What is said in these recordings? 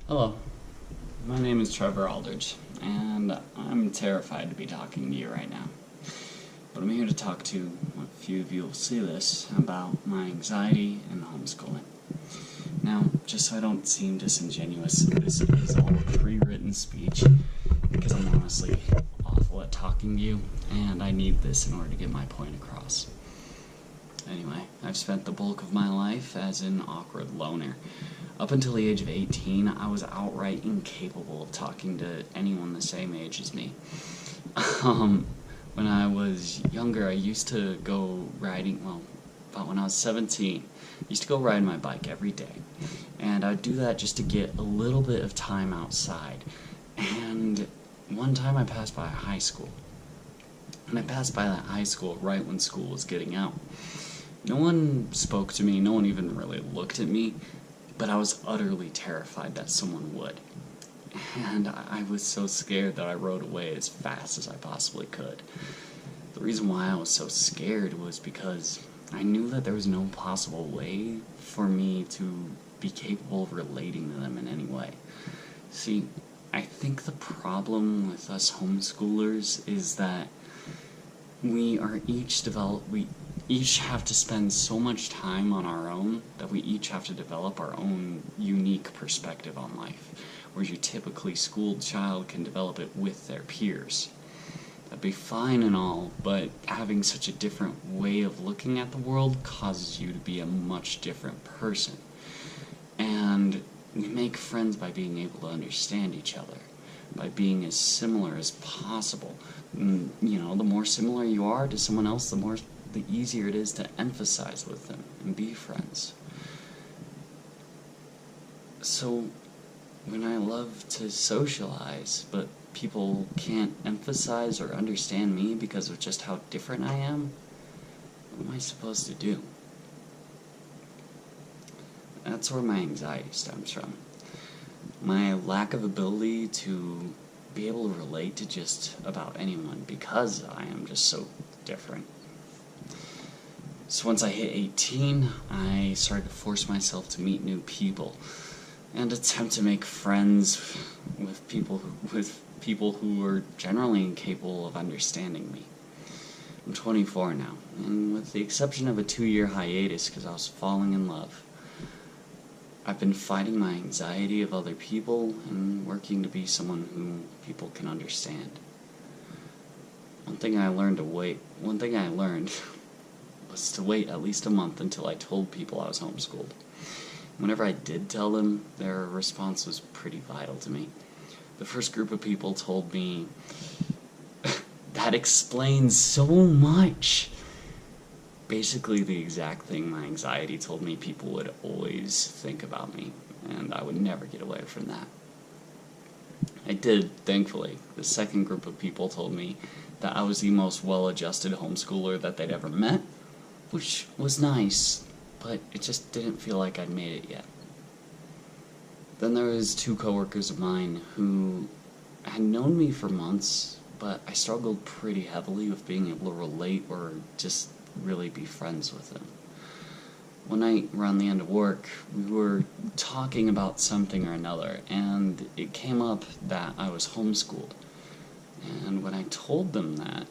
Hello, my name is Trevor Aldridge, and I'm terrified to be talking to you right now. But I'm here to talk to, a few of you will see this, about my anxiety and homeschooling. Now, just so I don't seem disingenuous, this is all a pre-written speech, because I'm honestly awful at talking to you, and I need this in order to get my point across. Anyway, I've spent the bulk of my life as an awkward loner. Up until the age of 18, I was outright incapable of talking to anyone the same age as me. When I was younger, I used to go riding, about when I was 17, I used to go ride my bike every day. And I'd do that just to get a little bit of time outside. And one time I passed by a high school. And I passed by that high school right when school was getting out. No one spoke to me, no one even really looked at me. But I was utterly terrified that someone would. And I was so scared that I rode away as fast as I possibly could. The reason why I was so scared was because I knew that there was no possible way for me to be capable of relating to them in any way. See, I think the problem with us homeschoolers is that we each have to spend so much time on our own that we each have to develop our own unique perspective on life, whereas your typically schooled child can develop it with their peers. That'd be fine and all, but having such a different way of looking at the world causes you to be a much different person. And we make friends by being able to understand each other, by being as similar as possible. The more similar you are to someone else, the easier it is to emphasize with them and be friends. So, when I love to socialize, but people can't emphasize or understand me because of just how different I am, what am I supposed to do? That's where my anxiety stems from. My lack of ability to be able to relate to just about anyone because I am just so different. So once I hit 18, I started to force myself to meet new people and attempt to make friends with people who are generally incapable of understanding me. I'm 24 now, and with the exception of a 2-year hiatus because I was falling in love, I've been fighting my anxiety of other people and working to be someone whom people can understand. One thing I learned was to wait at least a month until I told people I was homeschooled. Whenever I did tell them, their response was pretty vital to me. The first group of people told me, "That explains so much." Basically the exact thing my anxiety told me people would always think about me, and I would never get away from that. I did, thankfully. The second group of people told me that I was the most well-adjusted homeschooler that they'd ever met, which was nice, but it just didn't feel like I'd made it yet. Then there was 2 coworkers of mine who had known me for months, but I struggled pretty heavily with being able to relate or just really be friends with them. One night around the end of work, we were talking about something or another, and it came up that I was homeschooled. And when I told them that,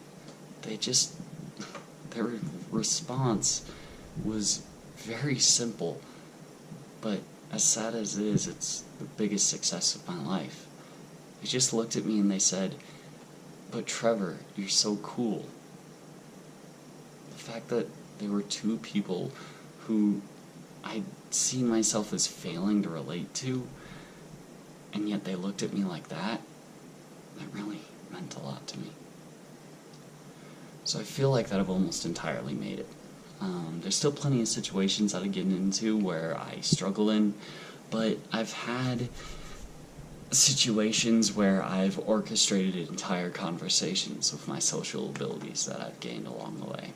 their response was very simple, but as sad as it is, it's the biggest success of my life. They just looked at me and they said, "But Trevor, you're so cool." The fact that there were 2 people who I'd seen myself as failing to relate to, and yet they looked at me like that really meant a lot to me. So I feel like that I've almost entirely made it. There's still plenty of situations that I get into where I struggle in, but I've had situations where I've orchestrated entire conversations with my social abilities that I've gained along the way.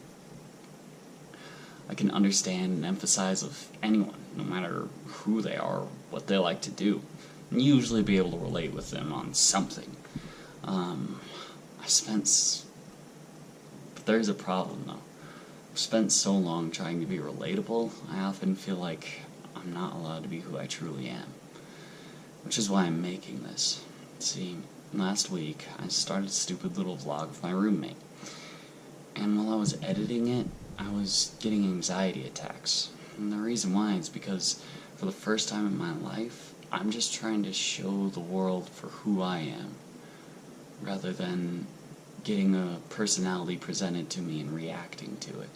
I can understand and empathize with anyone, no matter who they are, what they like to do, and usually be able to relate with them on something. But there's a problem though. I've spent so long trying to be relatable, I often feel like I'm not allowed to be who I truly am. which is why I'm making this. See, last week I started a stupid little vlog with my roommate, and while I was editing it, I was getting anxiety attacks. And the reason why is because for the first time in my life, I'm just trying to show the world for who I am, rather than getting a personality presented to me and reacting to it.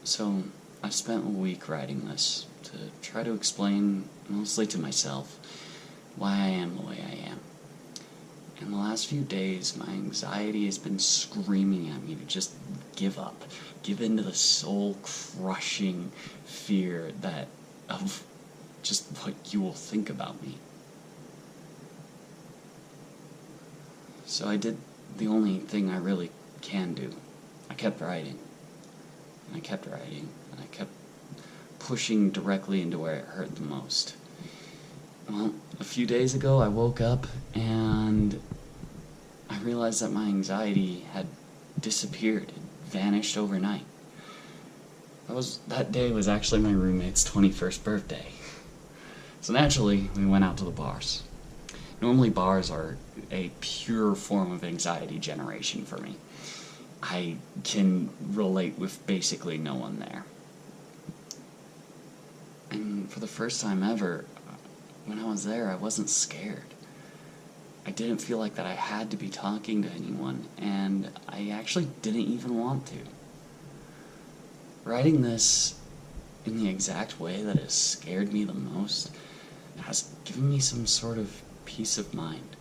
So, I spent a week writing this to try to explain, mostly to myself, why I am the way I am. In the last few days, my anxiety has been screaming at me to just give up, give in to the soul-crushing fear of just what you will think about me. So I did the only thing I really can do. I kept writing, and I kept writing, and I kept pushing directly into where it hurt the most. Well, a few days ago I woke up and I realized that my anxiety had disappeared. It vanished overnight. That day was actually my roommate's 21st birthday. So naturally, we went out to the bars. Normally bars are a pure form of anxiety generation for me. I can relate with basically no one there. And for the first time ever, when I was there, I wasn't scared. I didn't feel like that I had to be talking to anyone, and I actually didn't even want to. Writing this in the exact way that has scared me the most has given me some sort of peace of mind.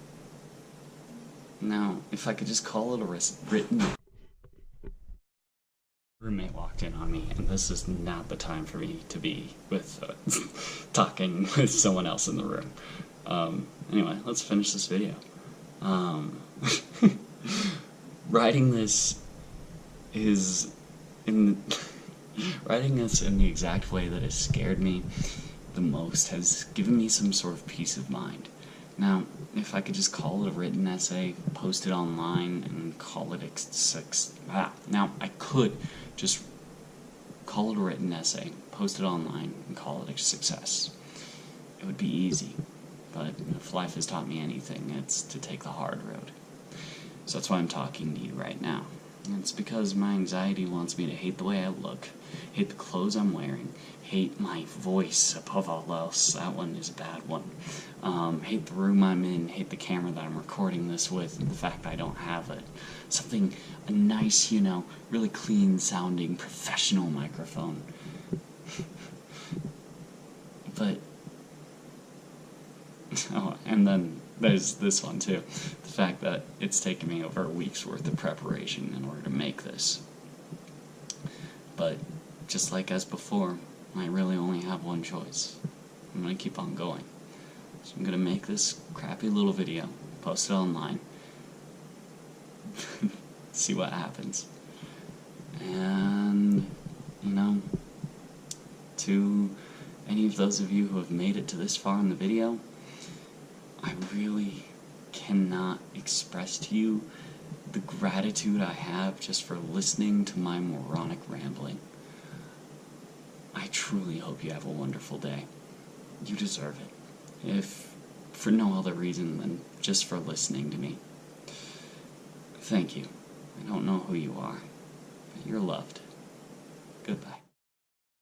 Now, if I could just call it a written... Roommate walked in on me, and this is not the time for me to be with talking with someone else in the room. Anyway, let's finish this video. Writing this in the exact way that has scared me the most has given me some sort of peace of mind. Now, if I could just call it a written essay, post it online, and call it now, I could just call it a written essay, post it online, and call it a success. It would be easy, but if life has taught me anything, it's to take the hard road. So that's why I'm talking to you right now. And it's because my anxiety wants me to hate the way I look, hate the clothes I'm wearing, hate my voice above all else. That one is a bad one. Hate the room I'm in, hate the camera that I'm recording this with, and the fact that I don't have a nice, really clean sounding professional microphone. But, oh, and then there's this one too. The fact that it's taken me over a week's worth of preparation in order to make this. But, just like as before, I really only have one choice. I'm gonna keep on going. So I'm gonna make this crappy little video, post it online, see what happens. And, to any of those of you who have made it to this far in the video, I really cannot express to you the gratitude I have just for listening to my moronic rambling. I truly hope you have a wonderful day. You deserve it. If for no other reason than just for listening to me. Thank you. I don't know who you are, but you're loved.